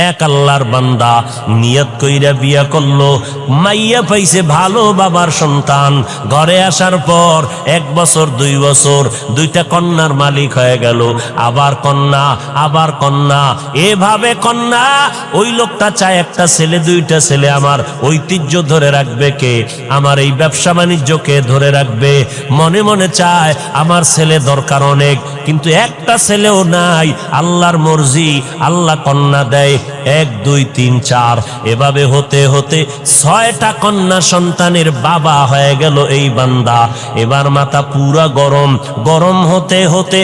এক আল্লাহর বান্দা নিয়ত কইরা বিয়া করলো, মাইয়া পাইছে ভালো বাবার সন্তান, ঘরে আসার পর 1 বছর 2 বছর 2টা কন্যার মালিক হয়ে গেল, আবার কন্যা আবার কন্যা, এভাবে কন্যা। ওই লোকটা চায় একটা ছেলে 2টা ছেলে, আমার ঐতিহ্য ধরে রাখবে কে, আমার এই ব্যবসা বাণিজ্যকে ধরে রাখবে, মনে মনে চায় আমার ছেলে দরকার অনেক, কিন্তু একটা ছেলেও নাই। আল্লাহর মর্জি, আল্লাহ কন্যা দেয় 1 2 3 4, এভাবে হতে হতে 6টা কন্যা সন্তানের বাবা হয়ে গেল এই বান্দা। এবার মাথা পুরা গরম, গরম হতে হতে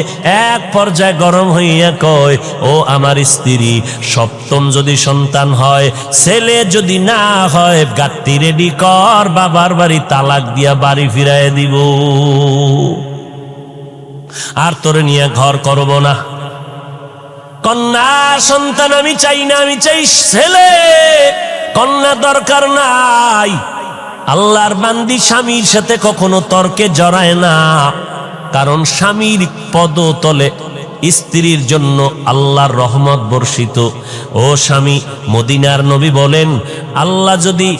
এক পর্যায়ে গরম হইয়া কয়, ও আমার স্ত্রী, 7ম যদি সন্তান হয়, ছেলে যদি না হয়, গাত্তি রেডি কর, বাবার বাড়ি তালাক দিয়া বাড়ি ফিরাইয়া দিব, আর তোরে নিয়ে ঘর করব না। কন্যা সন্তান আমি চাই না, আমি চাই ছেলে, কন্যা দরকার নাই। আল্লাহর বান্দি স্বামীর সাথে কখনো তর্কে জড়ায় না, কারণ স্বামীর পদতলে স্ত্রীর জন্য আল্লাহর রহমত বর্ষিত। ও স্বামী, মদিনার নবী বলেন, আল্লাহ যদি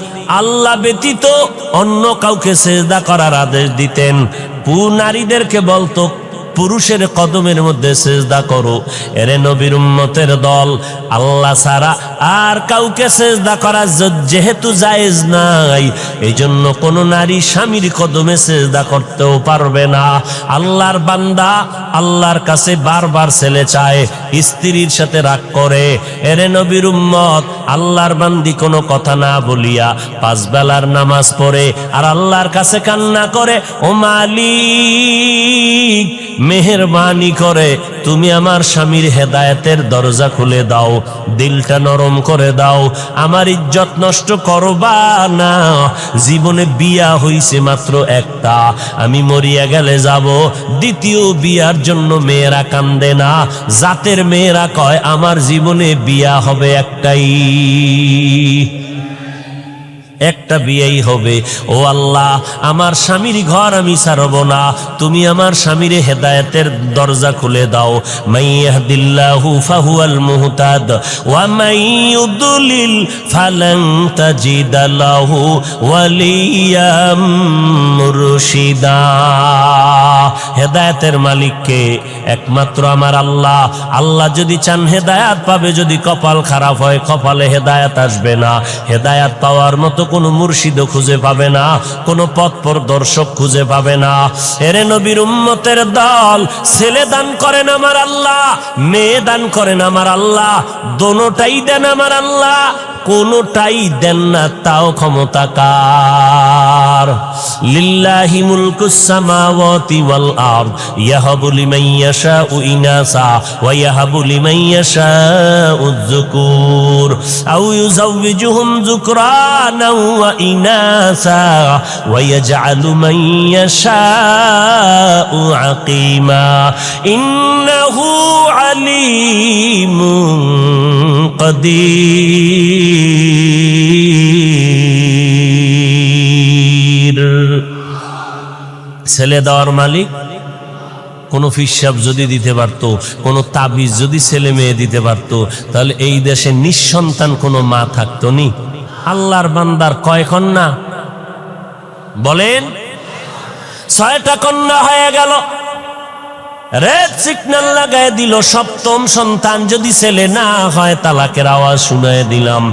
আল্লাহ ব্যতীত অন্য কাউকে সেজদা করার আদেশ দিতেন, নারীদেরকে বলতো পুরুষের কদমের মধ্যে সেজদা করো। এরে নবীর উম্মতের দল, আল্লাহ ছাড়া আর কাউকে সেজদা করা যেহেতু জায়েজ নাই, এই জন্য কোন নারী স্বামীর কদমে সেজদা করতেও পারবে না। আল্লাহর বান্দা আল্লাহর কাছে বারবার ছেলে চায়, স্ত্রীর সাথে রাগ করে। এরে নবীর উম্মত, আল্লাহর বান্দি কোনো কথা না বলিয়া 5 বেলার নামাজ পড়ে আর আল্লাহর কাছে কান্না করে, ও মালিক, মেহেরবানি করে তুমি আমার স্বামীর হেদায়েতের দরজা খুলে দাও, দিলটা নরম করে দাও, আমার ইজ্জত নষ্ট করবা না। জীবনে বিয়া হইছে মাত্র একটা, আমি মরিয়া গেলে যাব। দ্বিতীয় বিয়ার জন্য মেয়েরা কান্দে না, জাতের মেয়েরা কয় আমার জীবনে বিয়া হবে একটাই, একটা বিয়েই হবে। ও আল্লাহ, আমার স্বামীর ঘর আমি ছাড়ব না, তুমি আমার স্বামীর হেদায়েতের দরজা খুলে দাও। মাইয়াহদিল্লাহু ফাহুয়াল মুহতাদ ওয়া মাইয়ুদলিল ফালান তাজিদা লাহু ওয়ালিয়াম মুরশিদা। হেদায়েতের মালিককে একমাত্র আমার আল্লাহ। আল্লাহ যদি চান হেদায়েত পাবে, যদি কপাল খারাপ হয়, কপালে হেদায়েত আসবে না। হেদায়েত পাওয়ার মতো কোনো মুর্শিদও খুঁজে পাবে না, কোনো পথ প্রদর্শক খুঁজে পাবে না। এরে নবীর উম্মতের দল, ছেলে দান করেন আমার আল্লাহ, মেয়ে দান করেন আমার আল্লাহ, দোনোটাই দেন আমার আল্লাহ, কোনোটাই দেন না তাও ক্ষমতা কার। লিল্লাহি মুলকুস সামাওয়াতি ওয়াল আরদ ইয়াহাবু লিমান ইয়াশাউ ইনাসা ওয়া ইয়াহাবু লিমান ইয়াশাউ যুকুর আও ইউযাওয়িজুহুম যুকরানা ওয়া ইনাসা ওয়া ইয়াজআলু মান ইয়াশাউ আকিমা ইন্নাহু আলীমুন কাদির। ছেলে দেওয়ার মালিক কোন ফিসাব যদি দিতে পারত, কোন তাবিজ যদি ছেলে মেয়ে দিতে পারত, তাহলে এই দেশে নিঃসন্তান কোনো মা থাকতো নি। আল্লাহর বান্দার কয় কন্যা বলেন? 6টা কন্যা হয়ে গেল। রেড সিগন্যাল লাগায় দিল, 7ম সন্তান যদি ছেলে না হয় তালাকের আওয়াজ শুনায় দিলাম।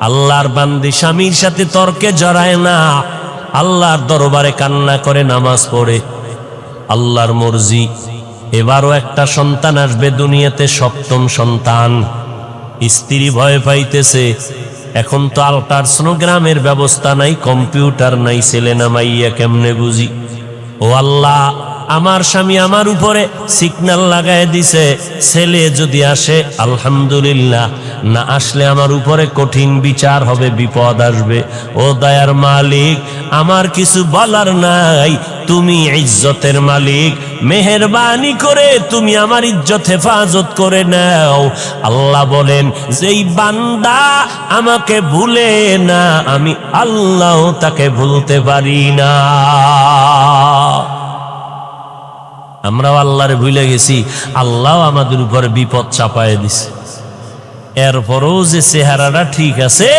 আল্লাহর বান্দি স্বামীর সাথে তর্কে জড়ায় না, আল্লাহর দরবারে কান্না করে নামাজ পড়ে। আল্লাহর মর্জি, এবারও একটা সন্তান আসবে দুনিয়াতে, 7ম সন্তান। স্ত্রী ভয় পাইতেছে, এখন তো আল্ট্রাসোনোগ্রামের ব্যবস্থা নাই, কম্পিউটার নাই, ছেলে না মাইয়া কেমনে বুঝি? ও আল্লাহ, আমার স্বামী আমার উপরে সিগন্যাল লাগায় দিছে, ছেলে যদি আসে আলহামদুলিল্লাহ, না আসলে আমার উপরে কঠিন বিচার হবে, বিপদ আসবে। ও দয়ার মালিক, আমার কিছু বলার নাই, তুমি ইজ্জতের মালিক, মেহেরবানি করে তুমি আমার ইজ্জত হেফাজত করে নাও। আল্লাহ বলেন, যেই বান্দা আমাকে ভুলে না, আমি আল্লাহ তাকে ভুলতে পারি না। আমরাও আল্লাহরে ভুলে গেছি, আল্লাহ আমাদের উপরে বিপদ চাপায় দিছে। এরপরও যে চেহারাটা ঠিক আছে,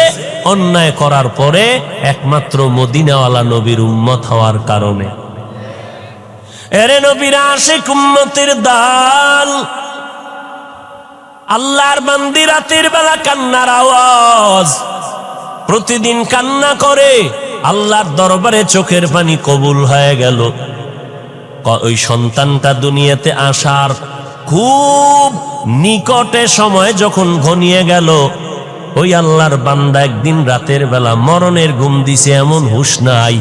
অন্যায় করার পরে একমাত্র মদিনাওয়ালা নবীর উম্মত হওয়ার কারণে। এরে নবীর আশিক উম্মতের দল, আল্লাহর বান্দি রাতের বেলা কান্নার আওয়াজ, প্রতিদিন কান্না করে, আল্লাহর দরবারে চোখের পানি কবুল হয়ে গেল। ওই সন্তানটা দুনিয়াতে আসার খুব নিকটে সময় যখন ঘনিয়ে গেল, ওই আল্লাহর বান্দা একদিন রাতের বেলা মরণের ঘুম দিছে, এমন হুঁশ নাই।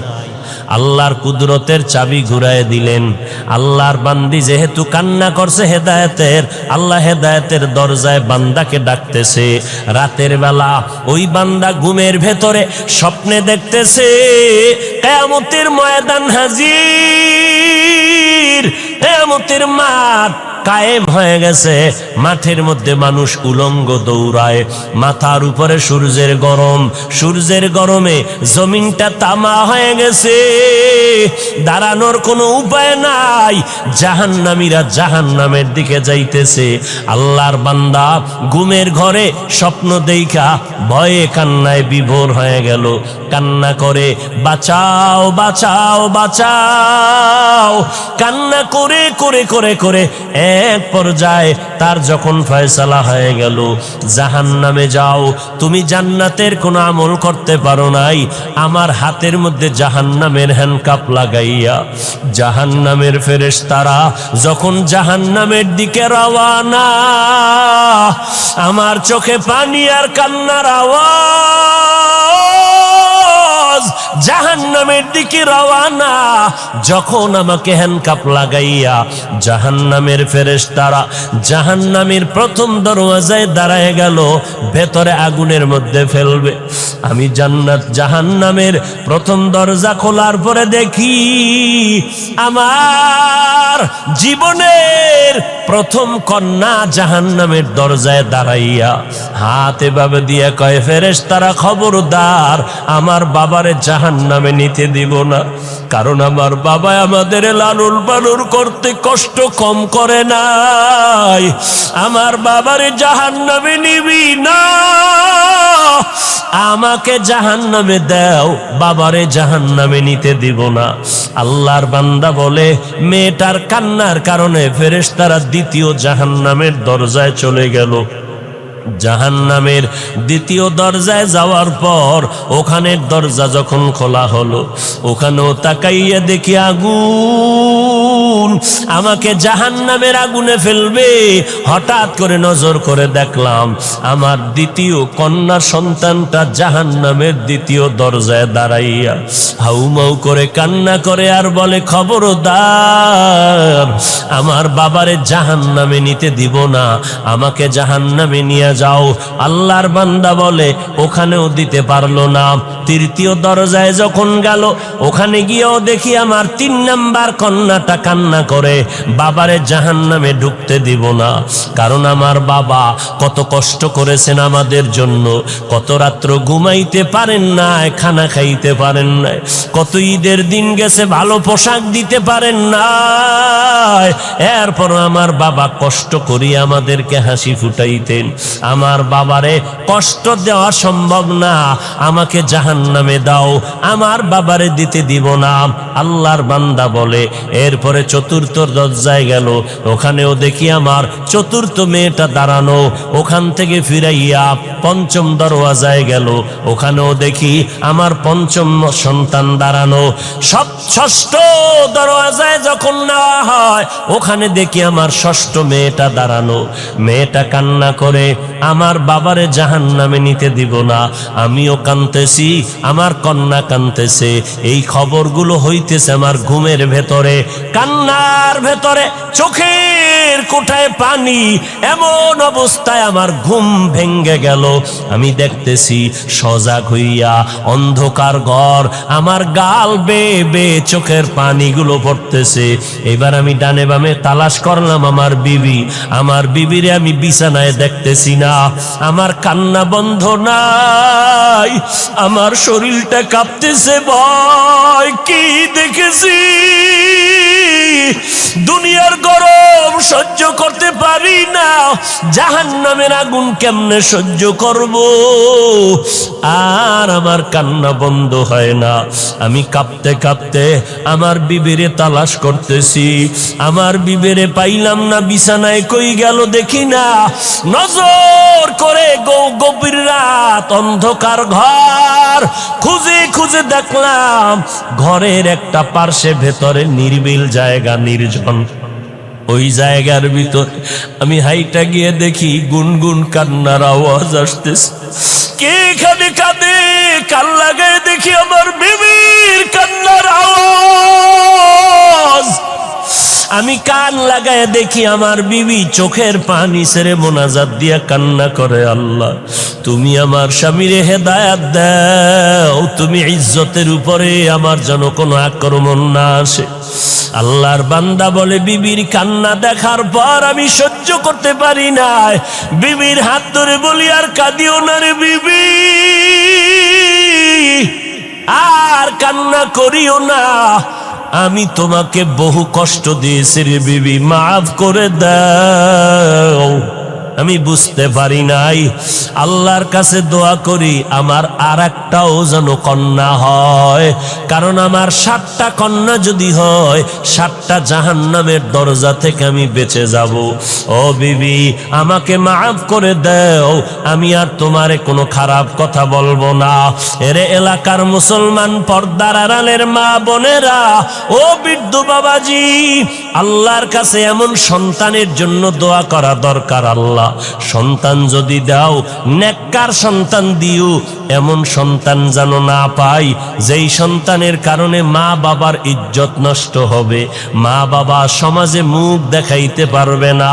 আল্লাহর কুদরতের চাবি ঘুরায় দিলেন। আল্লাহর বান্দি যেহেতু কান্না করছে হেদায়েতের, আল্লাহ হেদায়েতের দরজায় বান্দাকে ডাকতেছে। রাতের বেলা ওই বান্দা ঘুমের ভেতরে স্বপ্নে দেখতেছে কিয়ামতের ময়দান হাজির, কিয়ামতের মাঠ কায়েম হয়ে গেছে। মাঠের মধ্যে মানুষ উলঙ্গ দৌড়ায়, মাথার উপরে সূর্যের গরম, সূর্যের গরমে জমিনটা তামা হয়ে গেছে, দাঁড়ানোর কোনো উপায় নাই। জাহান্নামীরা জাহান্নামের দিকে যাইতেছে। আল্লাহর বান্দা ঘুমের ঘরে স্বপ্ন দেইখা ভয়ে কান্নায় বিভোর হয়ে গেল, কান্না করে বাঁচাও বাঁচাও বাঁচাও, কান্না করে করে করে করে এক পর্যায়ে তার যখন ফয়সালা হয়ে গেল, জাহান্নামে যাও, তুমি জান্নাতের কোনো আমল করতে পারো নাই, আমার হাতের মধ্যে জাহান্নামের হ্যান্ডকাপ লাগাইয়া জাহান্নামের ফেরেশতারা যখন জাহান্নামের দিকে রওয়ানা, আমার চোখে পানি আর কান্নার আওয়াজ, জাহান্নামের দিকে রওয়ানা। যখন আমাকে হ্যান্ডকাপ লাগাইয়া জাহান্নামের ফেরেশতারা জাহান্নামের প্রথম দরওয়াজায় দাঁড়ায় গেল, ভেতরে আগুনের মধ্যে ফেলবে। আমি জান্নাত জাহান্নামের প্রথম দরজা খোলার পরে দেখি আমার জীবনের প্রথম কন্যা জাহান্নামের দরজায় দাঁড়াইয়া হাত এভাবে দিয়ে কয়, ফেরেশতারা খবরদার আমার বাবারে জাহান্নামে নিতে দিব না, কারণ আমার বাবা আমাদের লালন পালন করতে কষ্ট কম করে নাই, আমার বাবারে জাহান্নামে নিবি না, আমাকে জাহান্নামে দাও, বাবারে জাহান্নামে নিতে দিব না। আল্লাহর বান্দা বলে, মেয়েটার কান্নার কারণে ফেরেশতারা দ্বিতীয় জাহান্নামের দরজায় চলে গেল। জাহান্নামের দ্বিতীয় দরজায় যাওয়ার পর ওখানের দরজা যখন খোলা হলো, ওখানেও তাকাইয়া দেখি আগুন, আমাকে জাহান্নামের আগুনে ফেলবে। হঠাৎ করে নজর করে দেখলাম আমার দ্বিতীয় কন্যা সন্তানটা জাহান্নামের দ্বিতীয় দরজায় দাঁড়াইয়া হাউমাউ করে কান্না করে আর বলে, খবরদার আমার বাবারে জাহান্নামে নিতে দিব না, আমাকে জাহান্নামে নিয়ে যাও। আল্লাহর বান্দা বলে, ওখানেও দিতে পারলো না। তৃতীয় দরজায় যখন গেল, ওখানে গিয়েও দেখি আমার 3 নাম্বার কন্যাটা কান্না করে, বাবারে জাহান্নামে ঢুকতে দিব না, কারণ আমার বাবা কত কষ্ট করেছেন আমাদের জন্য, কত রাত্র ঘুমাইতে পারেন নাই, খানা খাইতে পারেন নাই, কত ঈদের দিন গেছে ভালো পোশাক দিতে পারেন নাই, এরপর আমার বাবা কষ্ট করি আমাদেরকে হাসি ফুটাইতেন, আমার বাবারে কষ্ট দেওয়া সম্ভব না, আমাকে জাহান্নামে দাও, আমার বাবারে দিতে দিব না। আল্লাহর বান্দা বলে, এরপরে চতুর্থ দরজায় গেল, ওখানেও দেখি আমার চতুর্থ মেয়েটা দাঁড়ানো, ওখান থেকে ফিরাইয়া পঞ্চম দরওয়াজায় গেল, ওখানেও দেখি আমার পঞ্চম সন্তান দাঁড়ানো। ষষ্ঠ দরওয়াজায় যখন নেওয়া হয়, ওখানে দেখি আমার ষষ্ঠ মেয়েটা দাঁড়ানো, মেয়েটা কান্না করে, আমার বাবারে জাহান্নামে নিতে দিব না। আমিও কাঁদতেছি, আমার কন্যা কাঁদতেছে, এই খবরগুলো হইতেছে আমার ঘুমের ভেতরে, কান্নার ভেতরে চোখের কোঠায় পানি, এমন অবস্থায় আমার ঘুম ভেঙ্গে গেল। আমি দেখতেছি সজাগ হইয়া অন্ধকার ঘর, আমার গাল বেয়ে বেয়ে চোখের পানিগুলো পড়তেছে। এবার আমি ডানে বামে তালাশ করলাম আমার বিবি, আমার বিবিরে আমি বিছানায় দেখতেছি না, আমার কান্না বন্ধ নাই, আমার শরীরটা কাঁপতেছে, ভয় কি দেখেছি দুনিয়ার গরম সহ্য করতে পারি না, জাহান্নামের আগুন কেমনে সহ্য করব? আর আমার কান্না বন্ধ হয় না। আমি কাঁপতে কাঁপতে আমার বিবিরে তালাশ করতেছি, আমার বিবিরে পাইলাম না, বিছানায় কই গেল দেখি না। নজর করে গভীর রাত, অন্ধকার ঘর খুঁজে খুঁজে দেখলাম ঘরের একটা পার্শ্বে ভেতরে নির্বিল জায়গা, নির্জন। ওই জায়গার ভিতর আমি হাইটা গিয়ে দেখি গুনগুন কান্নার আওয়াজ আসতেছে। কে এখানে কাঁদে? কান লাগায় দেখি আমার বিবির কান্নার আওয়াজ। আমি কান লাগায় দেখি আমার বিবি চোখের পানি ছেড়ে মোনাজাত দিয়া কান্না করে, আল্লাহ তুমি আমার স্বামীরে হেদায়াত দাও, তুমি ইজ্জতের উপরে আমার যেন কোনো আক্রমণ না আসে। আল্লাহর বান্দা বলে, বিবির কান্না দেখার পর আমি সহ্য করতে পারি না, বিবির হাত ধরে বলি, আর কাঁদিও না রে বিবি, আর কান্না করিও না, আমি তোমাকে বহু কষ্ট দিয়েছি রে বিবি, মাফ করে দাও। আমি বুঝতে পারি নাই। আল্লাহর কাছে দোয়া করি আমার আর একটাও যেন কন্যা হয়, কারণ আমার 7টা কন্যা যদি হয় 7টা জাহান্নামের দরজা থেকে আমি বেঁচে যাব। ও বিবি, আমাকে মাফ করে দাও, আমি আর তোমারে কোনো খারাপ কথা বলবো না। এরে এলাকার মুসলমান, পর্দার আড়ালের মা বোনেরা, ও বৃদ্ধ বাবাজি, আল্লাহর কাছে এমন সন্তানের জন্য দোয়া করা দরকার। আল্লাহ সন্তান যদি দাও, নেককার সন্তান দিও, এমন সন্তান যেন না পাই যেই সন্তানের কারণে মা বাবার ইজ্জত নষ্ট হবে, মা বাবা সমাজে মুখ দেখাইতে পারবে না।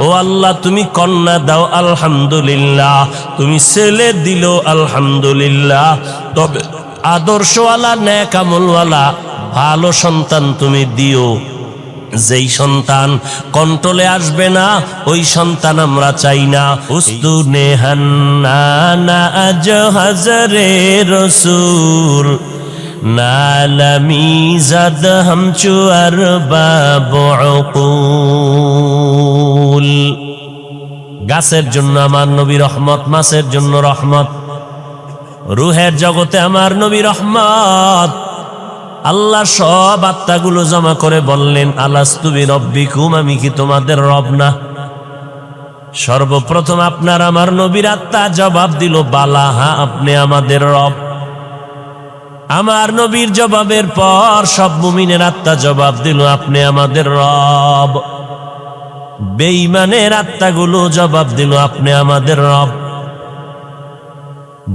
ও আল্লাহ, তুমি কন্যা দাও আলহামদুলিল্লাহ, তুমি ছেলে দিল আলহামদুলিল্লাহ, তবে আদর্শওয়ালা নেক আমলওয়ালা ভালো সন্তান তুমি দিও। যেই সন্তান কন্ট্রোলে আসবে না ওই সন্তান আমরা চাই না। উস্তুনে হান্নানা আজ হাজরে রসুল নালামি জাদ হামচু আর বাবুল। গাছের জন্য আমার নবী রহমত, মাছের জন্য রহমত, রুহের জগতে আমার নবী রহমত। আল্লাহ সব আত্মাগুলো জমা করে বললেন, আলাস্তু বিরব্বিকুম, আমি কি তোমাদের রব না? সর্বপ্রথম আপনার আমার নবীর আত্মা জবাব দিল, বালা, হ্যাঁ আপনি আমাদের রব। আমার নবীর জবাবের পর সব মুমিনের আত্মা জবাব দিল, আপনি আমাদের রব। বেঈমানের আত্মাগুলো জবাব দিল, আপনি আমাদের রব।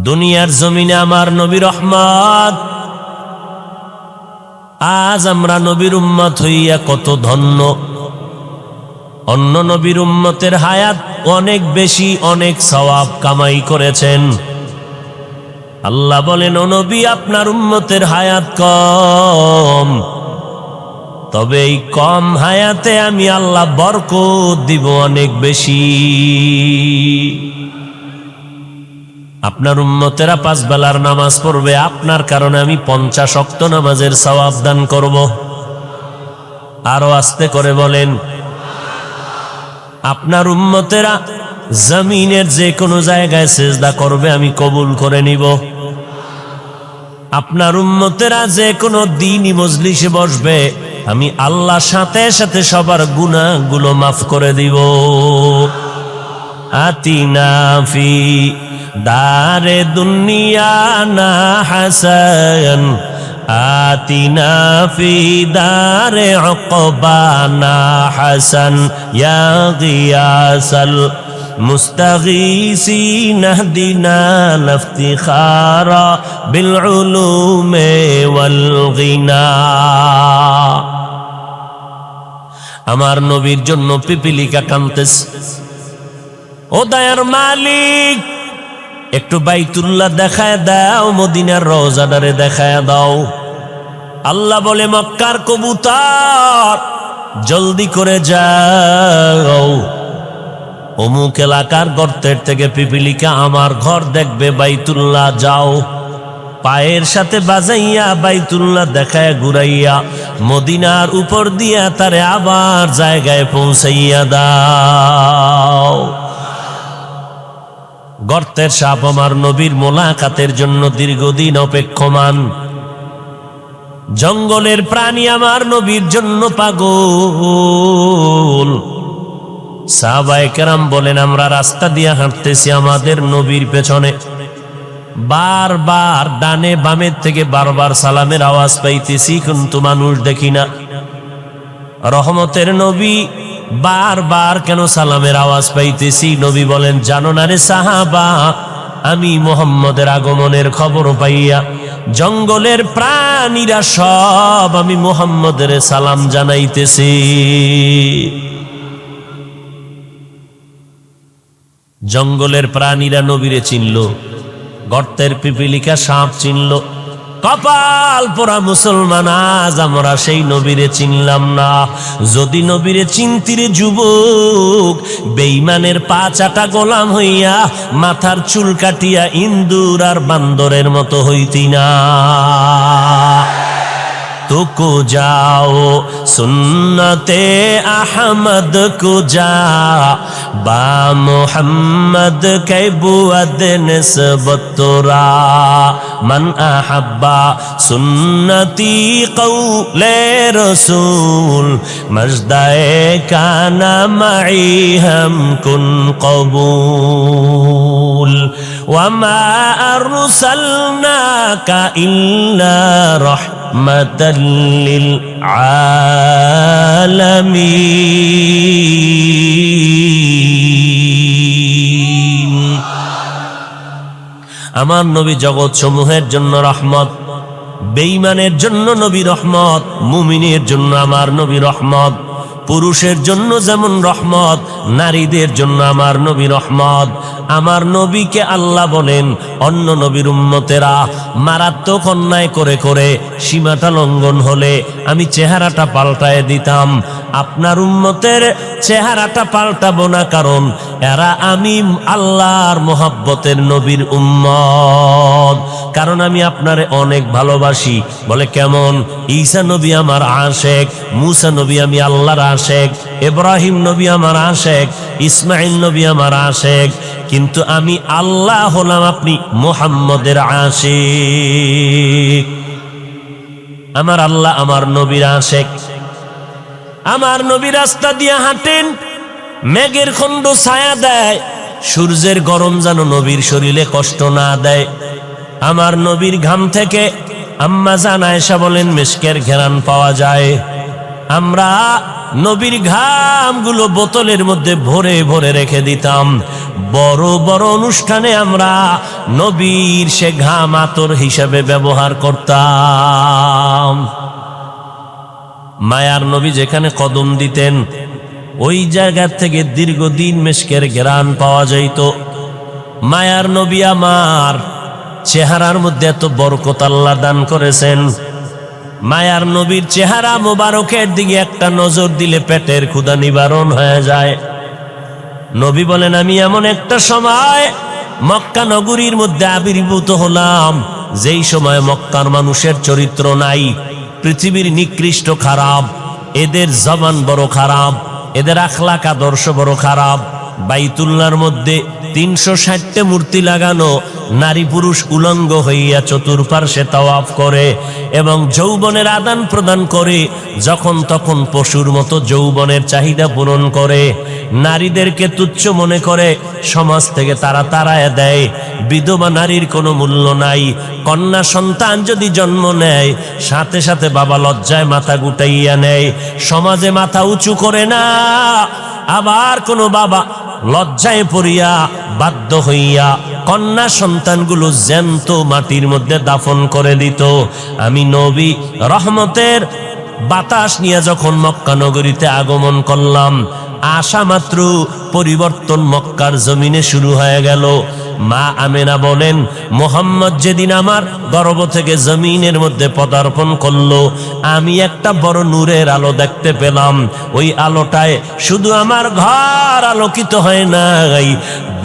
দুনিয়ার জমিনে আমার নবী রহমত। আজ আমরা নবীর উম্মত হইয়া কত ধন্য। অন্য নবীর উম্মতের হায়াত অনেক বেশি, অনেক সওয়াব কামাই করেছেন। আল্লাহ বলেন, ও নবী, আপনার উম্মতের হায়াত কম, তবে এই কম হায়াতে আমি আল্লাহ বরকত দিব অনেক বেশি। আপনার উম্মতেরা 5 বেলার নামাজ পড়বে, আপনার কারণে আমি 50 ওয়াক্ত নামাজের সওয়াব দান করব। আরো আস্তে করে বলেন, আপনার উম্মতেরা জমিনের যে কোনো জায়গায় সিজদা করবে, আমি কবুল করে নিব। আপনার উম্মতেরা যে কোনো দ্বীনি মজলিসে বসবে, আমি আল্লাহ সাথে সাথে সবার গুনাহগুলো মাফ করে দিব। আতিনা ফি দারে দুনিয়া না হাসান, আতিনা ফি দারে উকবানা হাসান, ইয়া গিয়াসাল মুস্তাগীসিন ইহদিনা লিফতিখারা বিল উলুমি ওয়াল গিনা। আমার নবীর জন্য পিপিলিকা কাঁদতেছে। ও দয়ার মালিক, একটু বাইতুল্লাহ দেখায় দাও, মদিনার রওজাদারে দেখায় দাও। আল্লাহ বলে, মক্কার কবুতর জলদি করে যাও, অমুক এলাকার গর্তের থেকে পিপিলিকা আমার ঘর দেখবে, বাইতুল্লাহ যাও। পায়ের সাথে বাজাইয়া বাইতুল্লাহ দেখায় ঘুরাইয়া মদিনার উপর দিয়া তারে আবার জায়গায় পৌঁছাইয়া দাও। গর্তের সাপ আমার নবীর মোলাকাতের জন্য দীর্ঘদিন অপেক্ষমান, জঙ্গলের প্রাণী আমার নবীর জন্য পাগল। সাহাবায়ে কেরাম বলেন, আমরা রাস্তা দিয়ে হাঁটতেছি, আমাদের নবীর পেছনে বারবার ডানে বামের থেকে বারবার সালামের আওয়াজ পাইতেছি, কিন্তু মানুষ দেখি না। রহমতের নবী বারবার কেন সালামের আওয়াজ পাইতেছি? নবী বলেন, জানো না রে সাহাবা, আমি মুহাম্মদের আগমনের খবর পাইয়া জঙ্গলের প্রাণীরা সব আমি মুহাম্মদের সালাম জানাইতেছি। জঙ্গলের প্রাণীরা নবীরে চিনল, গর্তের পিপিলিকা সাপ চিনল। কপাল পোড়া মুসলমান, আজ আমরা সেই নবীরে চিনলাম না। যদি নবীরে চিনতিরে যুবক, বেঈমানের পা চাটা গোলাম হইয়া মাথার চুল কাটিয়া ইন্দুর আর বান্দরের মতো হইতি না। तुको जाओ सुन्नते अहमद को जा बा मोहम्मद के बुअद निस्बत तोरा मन अहब्बा सुन्नती कौले रसूल मजदाए काना मई हम कुन कबूल वमा अरसलनाका इल्ला रहमतल लिल आलमीन। আমার নবী জগৎ সমূহের জন্য রহমত, বেঈমানের জন্য নবী রহমত, মুমিনের জন্য আমার নবী রহমত। পুরুষের জন্য যেমন রহমত, নারীদের জন্য আমার নবী রহমত। আমার নবীকে আল্লাহ বলেন, অন্য নবীর উম্মতেরা মারাত্মক অন্যায় করে করে সীমাটা লঙ্ঘন হলে আমি চেহারাটা পাল্টায় দিতাম, আপনার উম্মতের চেহারাটা পাল্টাবো না, কারণ এরা আমি আল্লাহর মোহাব্বতের নবীর উম্মত, কারণ আমি আপনারে অনেক ভালোবাসি। বলে কেমন? ঈসা নবী আমার আশেক, মুসা নবী আমি আল্লাহর আশেক, ইব্রাহিম নবী আমার আশেক, ইসমাইল নবী আমার আশেক, কিন্তু আমি আল্লাহ হলাম আপনি মুহাম্মদের আশেক। আমার আল্লাহ আমার নবীর আশেক। আমার নবী রাস্তা দিয়ে হাঁটেন, মেঘের খণ্ড ছায়া দেয়, সূর্যের গরম যেন নবীর শরীরে কষ্ট না দেয়। আমার নবীর ঘাম থেকে আম্মা জান আয়েশা বলেন মিশকের ঘেরান পাওয়া যায়। আমরা নবীর ঘামগুলো বোতলের মধ্যে ভরে ভরে রেখে দিতাম, বড় বড় অনুষ্ঠানে আমরা নবীর সে ঘাম আতর হিসেবে ব্যবহার করতাম। মায়ার নবী যেখানে কদম দিতেন ওই জায়গা থেকে দীর্ঘদিন মিশকের ঘেরান পাওয়া যাইত। মায়ার নবী আমার চেহারার মধ্যে এত বরকত আল্লাহ দান করেছেন, মায়ার নবীর চেহারা মোবারকের দিকে একটা নজর দিলে পেটের ক্ষুধা নিবারণ হয়ে যায়। নবী বলেন, আমি এমন একটা সময় মক্কা নগরীর মধ্যে আবির্ভূত হলাম, যেই সময় মক্কার মানুষের চরিত্র নাই, পৃথিবীর নিকৃষ্ট খারাপ, এদের জবান বড় খারাপ, এদের আখলাক আদর্শ বড় খারাপ। বাইতুল্লাহর মধ্যে 360টা মূর্তি লাগানো, নারী পুরুষ উলঙ্গ হইয়া চতুর্পার্শ্বে তাওয়াফ করে এবং যৌবনের আদান প্রদান করে, যখন তখন পশুর মতো যৌবনের চাহিদা পূরণ করে, নারীদেরকে তুচ্ছ মনে করে, সমাজ থেকে তারা তাড়ায় দেয়। বিধবা নারীর কোনো মূল্য নাই। কন্যা সন্তান যদি জন্ম নেয়, সাথে সাথে বাবা লজ্জায় মাথা গুটাইয়া নেয়, সমাজে মাথা উঁচু করে না। আবার কোনো বাবা লজ্জায় পড়িয়া বাধ্য হইয়া কন্যা সন্তানগুলো জ্যান্ত মাটির মধ্যে দাফন করে দিত। আমি নবী রহমতের বাতাস নিয়ে যখন মক্কা নগরীতে আগমন করলাম, আসা মাত্র পরিবর্তন মক্কার জমিনে শুরু হয়ে গেল। মা আমেনা বলেন, মুহাম্মদ যেদিন আমার গর্ভ থেকে জমিনের মধ্যে পদার্পণ করলো, আমি একটা বড় নূরের আলো দেখতে পেলাম। ওই আলোটায় শুধু আমার ঘর আলোকিত হয় নাই,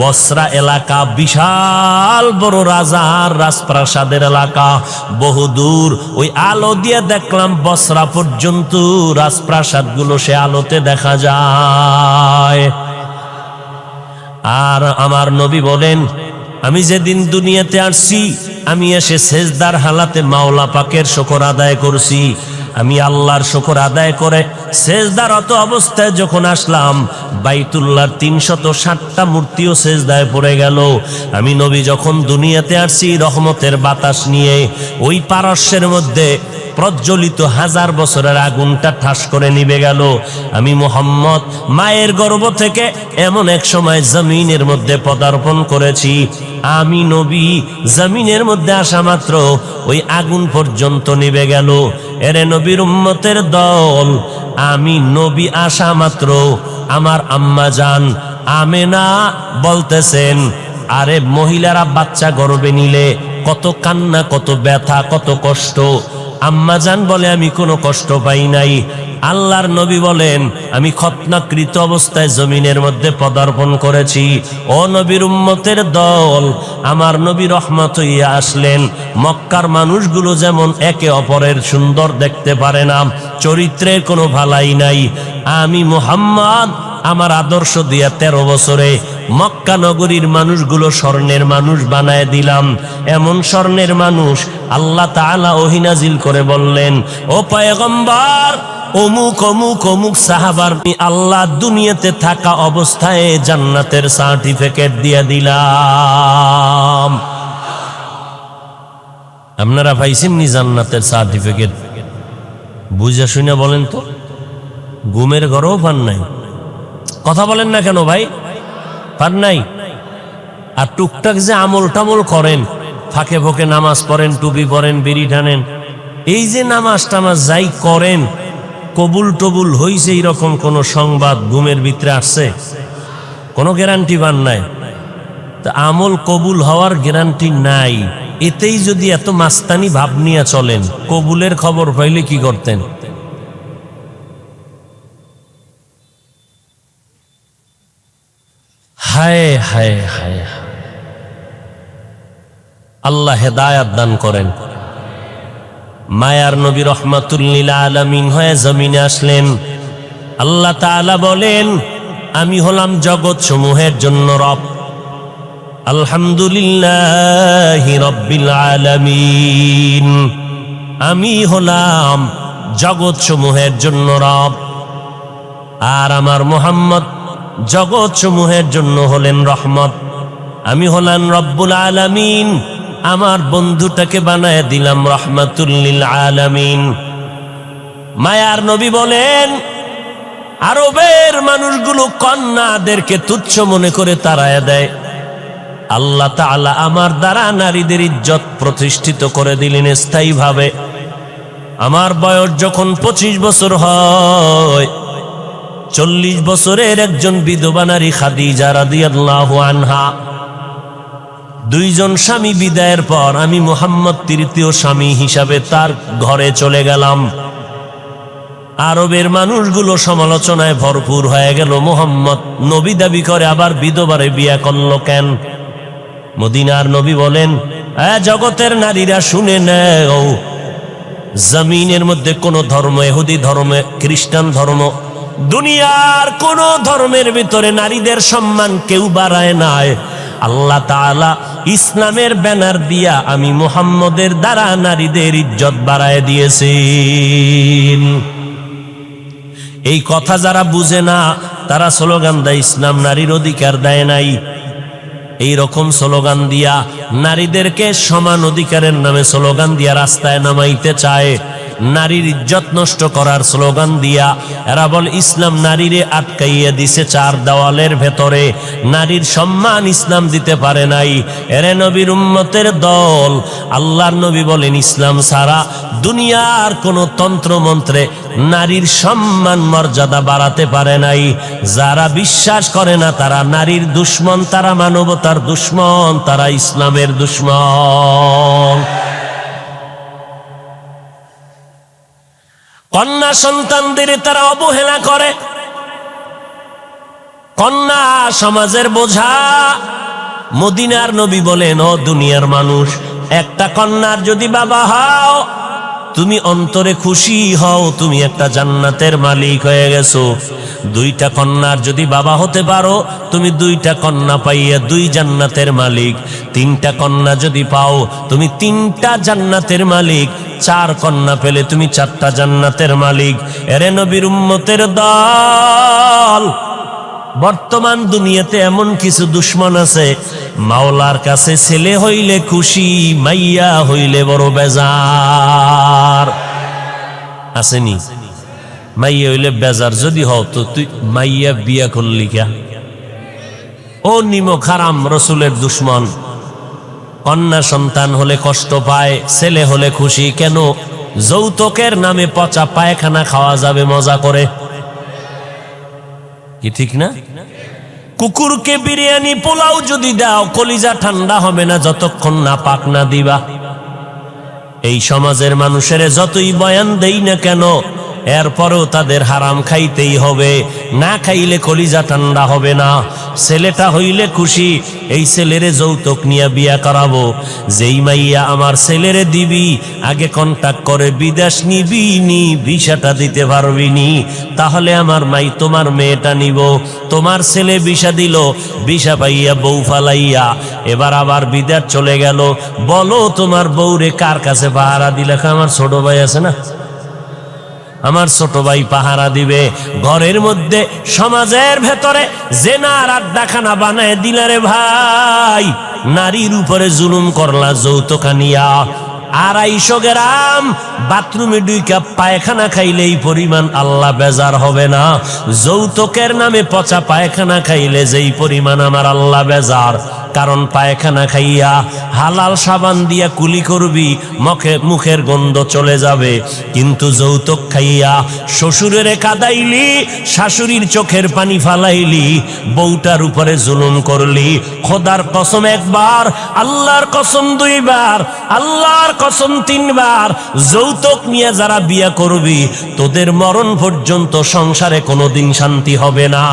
বসরা এলাকা, বিশাল বড় রাজার রাজপ্রাসাদের এলাকা, বহুদূর ওই আলো দিয়ে দেখলাম বসরা পর্যন্ত রাজপ্রাসাদগুলো সে আলোতে দেখা যায়। আর আমার নবী বলেন, আমি যেদিন দুনিয়াতে আসছি, আমি এসে সেজদার হালাতে মাওলা পাকের শুকর আদায় করছি। আমি আল্লাহর শুকর আদায় করে সেজদারত অবস্থায় যখন আসলাম, বাইতুল্লাহর ৩৬০টা মূর্তিও সেজদায় পড়ে গেল। আমি নবী যখন দুনিয়াতে আসছি রহমতের বাতাস নিয়ে, ওই পারস্যের মধ্যে প্রজ্বলিত 1000 বছরের আগুনটা ঠাস করে নিভে গেল। আমি মুহাম্মদ মায়ের গর্ভ থেকে এমন এক সময় জমিনের মধ্যে পদার্পণ করেছি, আমি নবী জমিনের মধ্যে আসা মাত্র ওই আগুন পর্যন্ত নিভে গেল। এরে নবীর উম্মতের দল, আমি নবী আসা মাত্র আমার আম্মা জান আমেনা বলতেছেন, আরে মহিলারা বাচ্চা গর্ভে নিলে কত কান্না, কত ব্যথা, কত কষ্ট। আম্মা জান বলে, আমি কোনো কষ্ট পাই নাই। আল্লাহর নবী বলেন, আমি খতনাকৃত অবস্থায় জমিনের মধ্যে পদার্পণ করেছি। ও নবীর উম্মতের দল, আমার নবী রহমত হইয়া আসলেন। মক্কার মানুষগুলো যেমন একে অপরের সুন্দর দেখতে পারে না, চরিত্রের কোনো ভালাই নাই, আমি মুহাম্মদ আমার আদর্শ দিয়া 13 বছরে মক্কা নগরীর মানুষগুলো স্বর্ণের মানুষ বানায় দিলাম। এমন স্বর্ণের মানুষ আল্লাহ তাআলা ওহী নাজিল করে বললেন, ও পয়গম্বর, অমুক অমুক অমুক সাহাবার আল্লাহ দুনিয়াতে থাকা অবস্থায় জান্নাতের সার্টিফিকেট দিয়ে দিলাম। আপনারা পাইছেন নি জান্নাতের সার্টিফিকেট? বুঝা শুনে বলেন তো, ঘুমের ঘরেও পান নাই? কথা বলেন না কেন ভাই? পান নাই? আর টুকটাক যে আমল টামল করেন, ফাঁকে ফোঁকে নামাজ পড়েন, টুপি পরেন, বিড়ি টানেন, এই যে নামাজ টামাজ যাই করেন, কবুল টবুল হইছে এরকম কোন সংবাদ ঘুমের ভিতরে আসছে? কোনো গ্যারান্টি পান নাই। তা আমল কবুল হওয়ার গ্যারান্টি নাই, এতেই যদি এত মাস্তানি ভাব নিয়ে চলেন, কবুলের খবর পাইলে কি করতেন? হায় হায় হায়, আল্লাহ হেদায়াত দান করেন। মায়ার নবী রহমাতুল লিল আলামিন হয়ে জমিনে আসলেন। আল্লাহ তাআলা বলেন, আমি হলাম জগৎ সমূহের জন্য রব। আলহামদুলিল্লাহি রাব্বিল আলামিন, আমি হলাম জগৎ সমূহের জন্য রব। আর আমার মুহাম্মদ জগৎ সমূহের জন্য হলেন রহমত। আমি হলাম রব্বুল আলামিন, আমার বন্ধুটাকে বানায় দিলাম রহমাতুল লিল আলামিন। মায়ার নবী বলেন, আরবের মানুষগুলো কন্যাদেরকে তুচ্ছ মনে করে তাড়ায় দেয়, আল্লাহ তাআলা আমার দ্বারা নারীদের ইজ্জত প্রতিষ্ঠিত করে দিলেন স্থায়ীভাবে। আমার বয়স যখন 25 বছর হয়, 40 বছরের একজন বিধবা নারী খাদিজা রাদিয়াল্লাহু আনহা, 2 জন স্বামী বিদায়ের পর আমি মুহাম্মদ তৃতীয় স্বামী হিসাবে তার ঘরে চলে গেলাম। আরবের মানুষগুলো সমালোচনায় ভরপুর হয়ে গেল, মুহাম্মদ নবী দাবি করে আবার বিধবারে বিয়ে করলো কেন? মদিনার নবী বলেন, জগতের নারীরা শুনে নাও, জমিনের মধ্যে কোন ধর্ম, ইহুদি ধর্ম, খ্রিস্টান ধর্ম, দুনিয়ার কোন ধর্মের ভিতরে নারীদের সম্মান কেউ বাড়ায় নাই। আল্লাহ তাআলা ইসলামের ব্যানার দিয়া আমি মুহাম্মদের দ্বারা নারীদের ইজ্জত বাড়ায় দিয়েছেন। এই কথা যারা বুঝে না, তারা স্লোগান দেয় ইসলাম নারীর অধিকার দেয় নাই। এই রকম স্লোগান দিয়া নারীদেরকে সমান অধিকারের নামে স্লোগান দিয়া রাস্তায় নামাইতে চায়। নারীর ইজ্জত নষ্ট করার স্লোগান দিয়া এরা বল ইসলাম নারীরে আটকাইয়া দিছে চার দেওয়ালের ভেতরে, নারীর সম্মান ইসলাম দিতে পারে নাই। এরে নবীর উম্মতের দল, আল্লাহর নবী বলেন ইসলাম ছাড়া দুনিয়ার কোনো তন্ত্র মন্ত্রে নারীর সম্মান মর্যাদা বাড়াতে পারে নাই। যারা বিশ্বাস করে না তারা নারীর দুশ্মন, তারা মানবতার দুশ্মন, তারা ইসলামের দুশ্মন। কন্যা সন্তানদের তারা অবহেলা করে। কন্যা সমাজের বোঝা। মদিনার নবী বলেন, ও দুনিয়ার মানুষ, একটা কন্যার যদি বাবা হও তুমি অন্তরে খুশি হও, তুমি একটা জান্নাতের মালিক হয়ে গেছো। দুইটা কন্যার যদি বাবা হতে পারো তুমি দুইটা কন্যা পাইয়া দুই জান্নাতের মালিক। তিনটা কন্যা যদি পাও তুমি তিনটা জান্নাতের মালিক। চার কন্যা পেলে তুমি চারটা জান্নাতের মালিক। এরে নবীর উম্মতের দল, বর্তমান দুনিয়াতে এমন কিছু দুশ্মন আছে, মাওলার কাছে ছেলে হইলে খুশি, মাইয়া হইলে বড় বেজার। আসেনি? মাইয়া হইলে বেজার যদি হও তো তুই মাইয়া বিয়া করলি কে? ও নিমক হারাম, রসুলের দুশ্মন। কন্যা সন্তান হলে কষ্ট পায়, ছেলে হলে খুশি কেন? যৌতুকের নামে পচা পায়খানা খাওয়া যাবে মজা করে, কি ঠিক না? কুকুরকে বিরিয়ানি পোলাও যদি দাও কলিজা ঠান্ডা হবে না যতক্ষণ না পাক না দিবা। এই সমাজের মানুষের যতই বয়ান দেই না কেন, এরপরেও তাদের হারাম খাইতেই হবে, না খাইলে কলিজা ঠান্ডা হবে না। ছেলেটা হইলে খুশি, এই ছেলেরে যৌতুক নিয়ে বিয়া করাবো। যেই মাইয়া আমার ছেলেরে দিবি আগে কন্টাক্ট করে বিদেশ নিবি নি, ভিসাটা দিতে পারবি নি, তাহলে আমার মাই তোমার মেয়েটা নিব। তোমার ছেলে ভিসা দিল, ভিসা পাইয়া বউ ফালাইয়া এবার আবার বিদেশ চলে গেল। বলো তোমার বউরে কার কাছে পাহারা দিলে? আমার ছোট ভাই আছে না, আমার ছোট ভাই পাহারা দিবে। ঘরের মধ্যে সমাজের ভেতরে জেনার আড্ডাখানা বানায় দিলারে ভাই, নারীর উপরে জুলুম করলা যৌতুক আনিয়া। 250 গ্রাম বাথরুমে 2 কাপ পায়খানা খাইলে এই পরিমাণ আল্লাহ বেজার হবে না? যৌতুকের নামে পচা পায়খানা খাইলে যেই পরিমাণ আমার আল্লাহ বেজার। কারণ পায়খানা খাইয়া হালাল সাবান দিয়া কুলি করবি, মুখের গন্ধ চলে যাবে। কিন্তু যৌতুক খাইয়া শ্বশুরের কাদাইলি, শাশুড়ির চোখের পানি ফালাইলি, বউটার উপরে জুলুম করলি। খোদার কসম একবার, আল্লাহর কসম 2 বার, আল্লাহর কসম 3 বার, যৌতুক নিয়ে যারা বিয়া করবি তোদের মরণ পর্যন্ত সংসারে কোনোদিন শান্তি হবে না।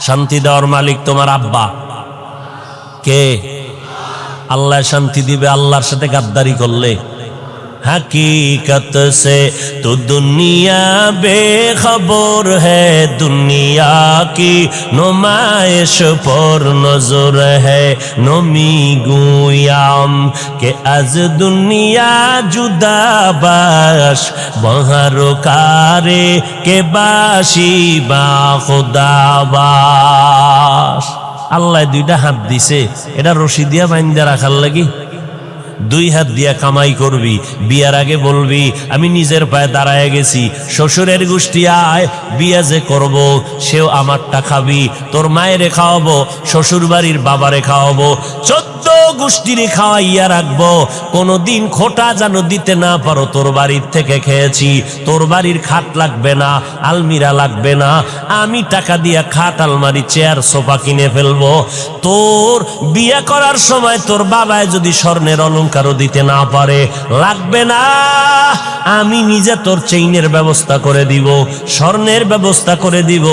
শান্তি দেওয়ার মালিক তোমার আব্বা কে? আল্লাহ শান্তি দিবে আল্লাহর সাথে গাদ্দারি করলে। हकीकत से तो दुनिया बेखबर है, दुनिया की नुमाइश पर नजर है। नमी गुयाम के आज दुनिया जुदा बाश, बहारो कारे के बाशी बा खुदा बाश। আল্লাহ 2টা হাত দিছে, এটা রশি দিয়া বাইন্ধা রাখার লাগি। 2 হাত দিয়া কামাই করবি, বিয়ার আগে বলবি আমি নিজের পায়ে দাঁড়ায় গেছি, শ্বশুরের গোষ্ঠী আয় বিয়া যে করব সেও আমারটা খাবি, তোর মায়েরে খাওয়াবো, শ্বশুর বাড়ির বাবারে খাওয়াবো, 14 গোষ্ঠীরে খাওয়াইয়া রাখবো। কোনোদিন খোটা যেন দিতে না পারো, তোর বাড়ির থেকে খেয়েছি, তোর বাড়ির খাট লাগবে না, আলমিরা লাগবে না, আমি টাকা দিয়া খাট আলমারি চেয়ার সোফা কিনে ফেলবো। তোর বিয়া করার সময় তোর বাবায় যদি স্বর্ণের অলংকারও দিতে না পারে, লাগবে না, আমি নিজে তোর চেইনের ব্যবস্থা করে দিব, স্বর্ণের ব্যবস্থা করে দিব।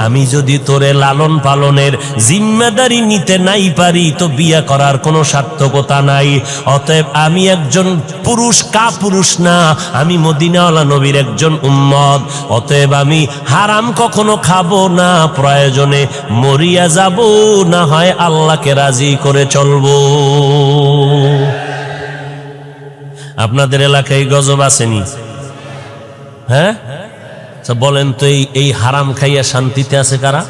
আমি যদি তোরে লালন পালনের জিম্মেদারি নিতে নাই পারি তো বিয়া করার কোনো সার্থকতা নাই। অতএব আমি একজন পুরুষ, কাপুরুষ না, আমি মদিনাওয়ালা নবীর একজন উম্মত। অতএব আমি হারাম কখনো খাবো না, প্রয়োজনে মরিয়া যাব, না হয় আল্লাহকে রাজি করে চলবো। আপনাদের এলাকায় গজব আসেনি? হ্যাঁ বলেন তো, এই হারাম খাইয়া শান্তিতে আছে কারা?